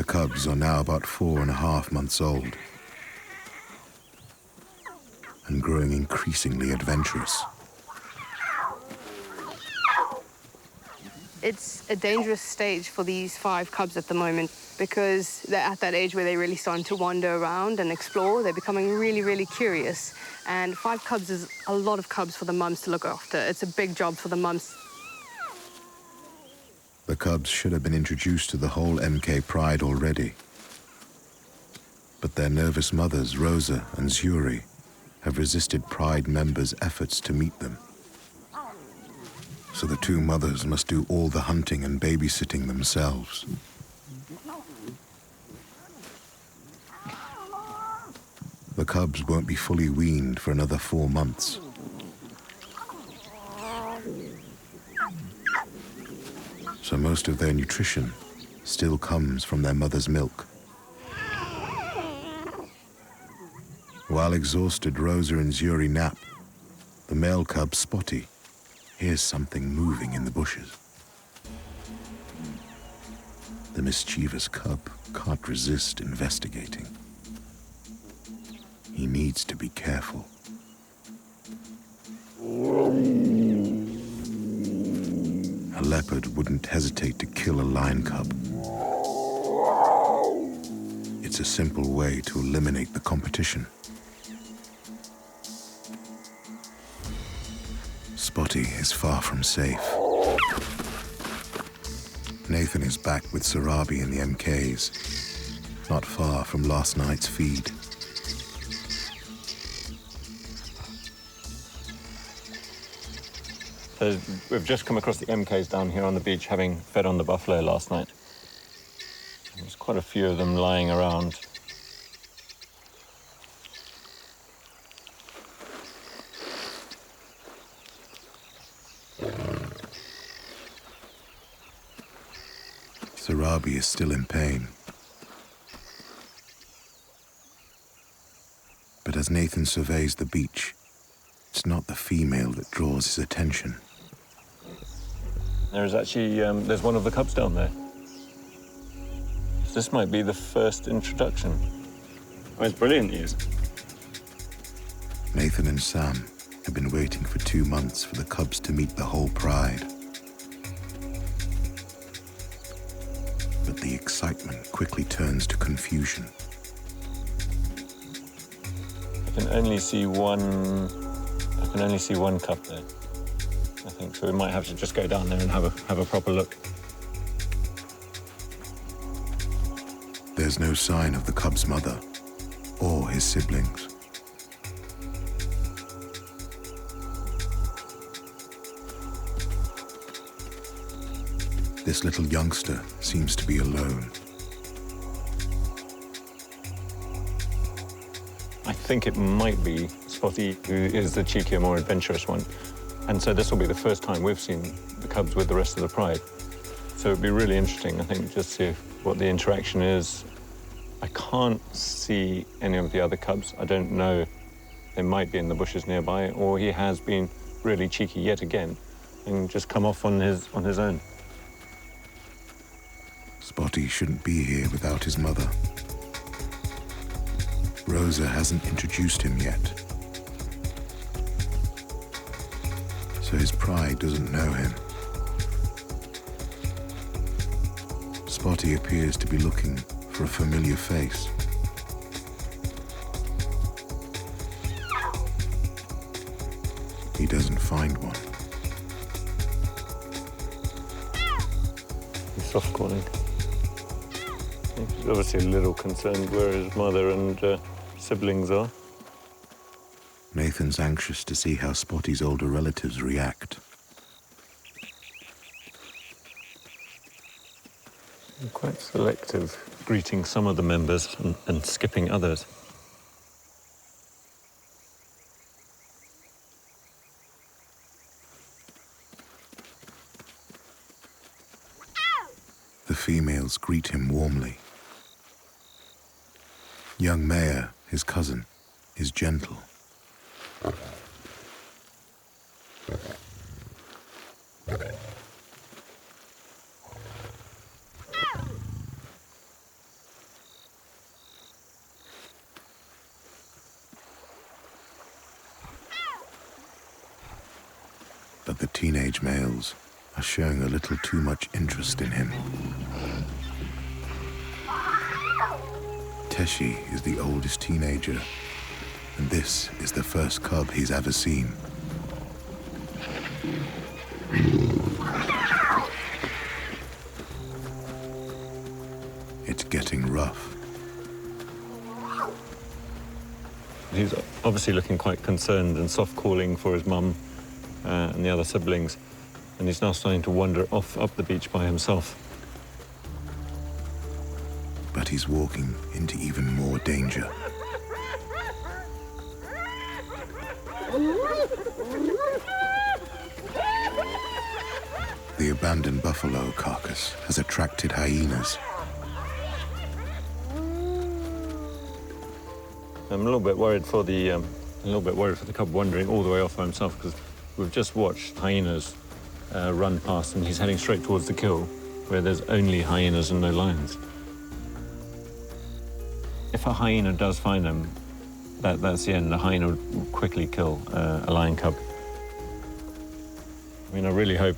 cubs are now about 4.5 months old and growing increasingly adventurous. It's a dangerous stage for these 5 cubs at the moment because they're at that age where they're really starting to wander around and explore. They're becoming really, really curious. And 5 cubs is a lot of cubs for the mums to look after. It's a big job for the mums. The cubs should have been introduced to the whole MK pride already. But their nervous mothers, Rosa and Zuri, have resisted pride members' efforts to meet them. So the 2 mothers must do all the hunting and babysitting themselves. The cubs won't be fully weaned for another 4 months. So most of their nutrition still comes from their mother's milk. While exhausted Rosa and Zuri nap, the male cub, Spotty, hears something moving in the bushes. The mischievous cub can't resist investigating. He needs to be careful. A leopard wouldn't hesitate to kill a lion cub. It's a simple way to eliminate the competition. Spotty is far from safe. Nathan is back with Sarabi in the MKs, not far from last night's feed. So we've just come across the MKs down here on the beach, having fed on the buffalo last night. There's quite a few of them lying around. Sarabi is still in pain. But as Nathan surveys the beach, it's not the female that draws his attention. There's actually, there's one of the cubs down there. This might be the first introduction. Oh, it's brilliant news. Nathan and Sam have been waiting for 2 months for the cubs to meet the whole pride. But the excitement quickly turns to confusion. I can only see one cub there, I think, so we might have to just go down there and have a proper look. There's no sign of the cub's mother or his siblings. This little youngster seems to be alone. I think it might be Spotty, who is the cheekier, more adventurous one. And so this will be the first time we've seen the cubs with the rest of the pride. So it'd be really interesting, I think, just to see what the interaction is. I can't see any of the other cubs. I don't know. They might be in the bushes nearby, or he has been really cheeky yet again and just come off on his own. Spotty shouldn't be here without his mother. Rosa hasn't introduced him yet, so his pride doesn't know him. Spotty appears to be looking for a familiar face. He doesn't find one. He's soft calling. He's obviously a little concerned where his mother and siblings are. Nathan's anxious to see how Spotty's older relatives react. I'm quite selective, greeting some of the members and skipping others. The females greet him warmly. Young Maya, his cousin, is gentle. But the teenage males are showing a little too much interest in him. Teshi is the oldest teenager, and this is the first cub he's ever seen. It's getting rough. He's obviously looking quite concerned and soft-calling for his mum and the other siblings, and he's now starting to wander off up the beach by himself. But he's walking into even more danger. The abandoned buffalo carcass has attracted hyenas. I'm a little bit worried for the cub wandering all the way off by himself, because we've just watched hyenas run past, and he's heading straight towards the kill, where there's only hyenas and no lions. If a hyena does find him, that's the end. The hyena would quickly kill a lion cub. I mean, I really hope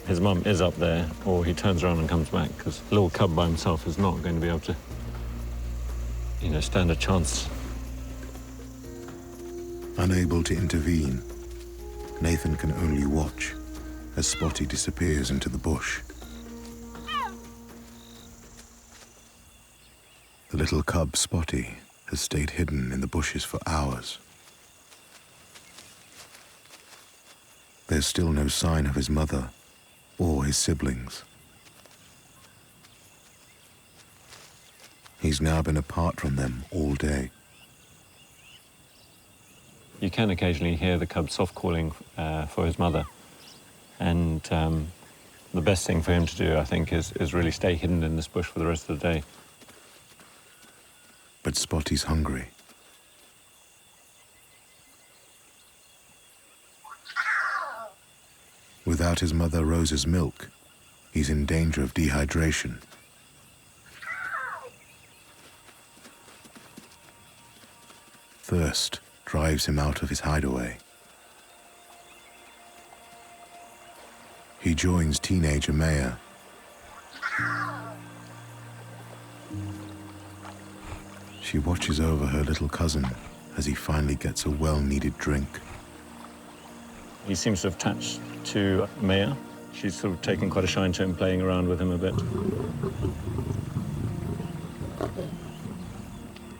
his mum is up there, or he turns around and comes back, because a little cub by himself is not going to be able to, stand a chance. Unable to intervene, Nathan can only watch as Spotty disappears into the bush. The little cub Spotty has stayed hidden in the bushes for hours. There's still no sign of his mother or his siblings. He's now been apart from them all day. You can occasionally hear the cub soft-calling for his mother. And the best thing for him to do, I think, is really stay hidden in this bush for the rest of the day. But Spotty's hungry. Without his mother Rosa's milk, he's in danger of dehydration. Thirst drives him out of his hideaway. He joins teenager Maya. She watches over her little cousin as he finally gets a well-needed drink. He seems to have attached to Maya. She's sort of taken quite a shine to him, playing around with him a bit.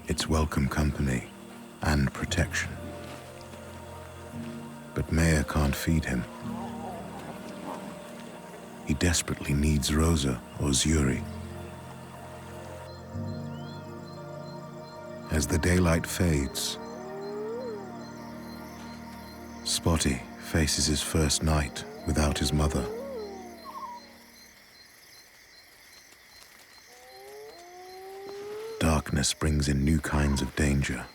It's welcome company and protection. But Maya can't feed him. He desperately needs Rosa or Zuri. As the daylight fades, Spotty faces his first night without his mother. Darkness brings in new kinds of danger.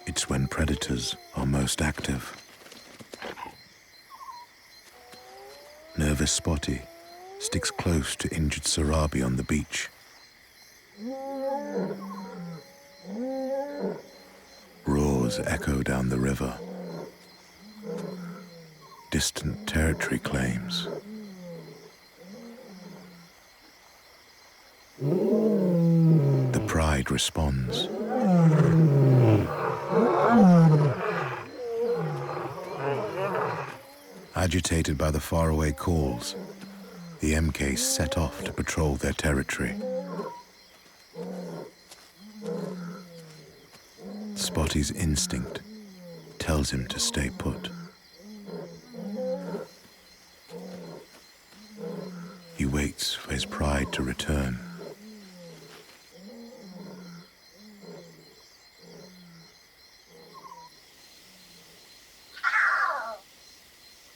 It's when predators are most active. Nervous Spotty sticks close to injured Sarabi on the beach. Roars echo down the river. Distant territory claims. The pride responds. Agitated by the faraway calls, the MKs set off to patrol their territory. Spotty's instinct tells him to stay put. He waits for his pride to return.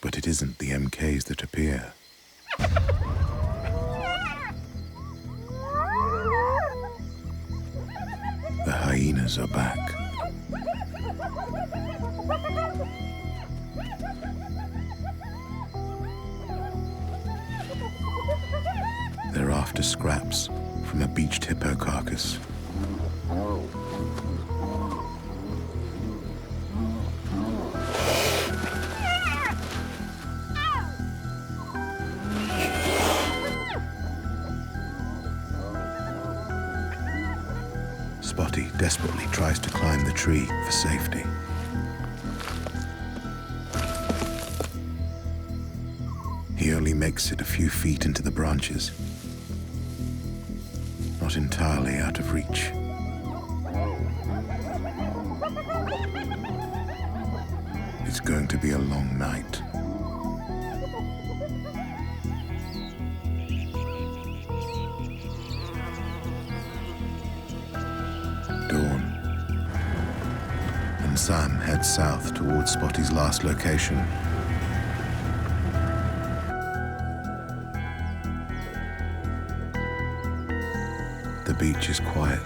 But it isn't the MKs that appear. The hyenas are back. They're after scraps from a beached hippo carcass. Spotty desperately tries to climb the tree for safety. He only makes it a few feet into the branches, not entirely out of reach. It's going to be a long night. Dawn. And Sam heads south towards Spotty's last location. The beach is quiet.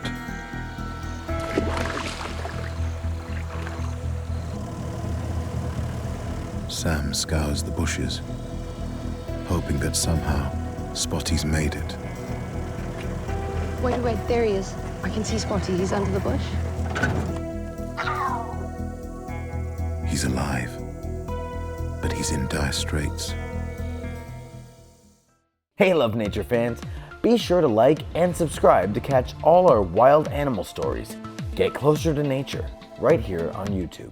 Sam scours the bushes, hoping that somehow Spotty's made it. Wait, there he is. I can see Spotty. He's under the bush. He's alive, but he's in dire straits. Hey Love Nature fans, be sure to like and subscribe to catch all our wild animal stories. Get closer to nature right here on YouTube.